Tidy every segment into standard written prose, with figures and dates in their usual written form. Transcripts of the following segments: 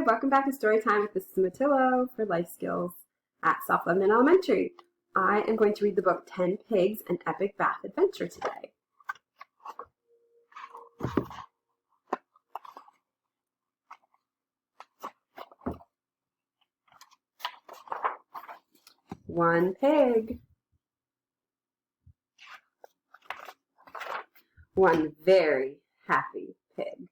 welcome back to Storytime with Mrs. Matillo for Life Skills at South Lebanon Elementary. I am going to read the book 10 Pigs, An Epic Bath Adventure today. One pig. One very happy pig.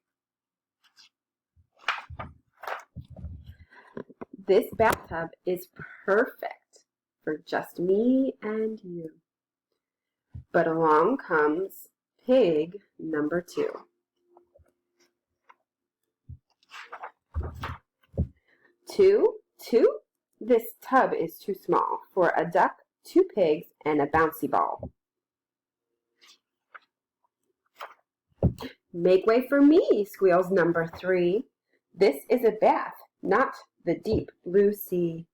This bathtub is perfect for just me and you. But along comes pig number 2. Two? This tub is too small for a duck, 2 pigs, and a bouncy ball. Make way for me, squeals number 3. This is a bath, not the deep blue sea.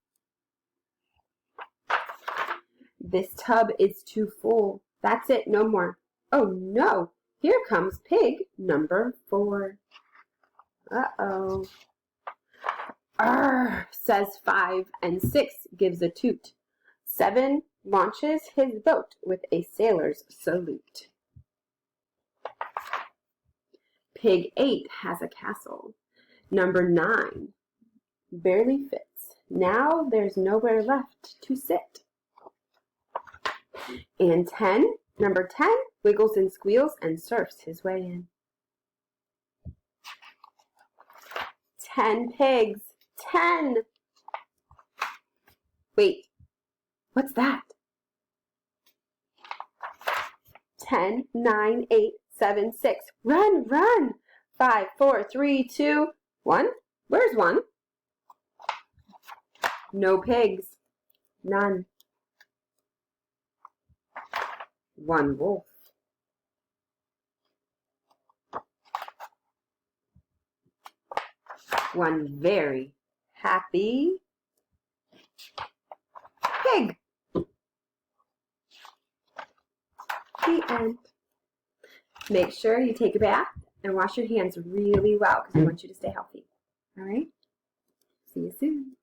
This tub is too full. That's it, no more. Oh no, here comes pig number 4. Uh-oh. Arr, says 5, and 6 gives a toot. 7 launches his boat with a sailor's salute. Pig 8 has a castle. Number 9 barely fits. Now there's nowhere left to sit. And number 10 wiggles and squeals and surfs his way in. 10 pigs. 10! Wait, what's that? 10, 9, 8, 7, 6. Run, run! 5, 4, 3, 2, 1. Where's 1? No pigs. None. 1 wolf. One very happy pig. The end. Make sure you take a bath and wash your hands really well because we want you to stay healthy. All right? See you soon.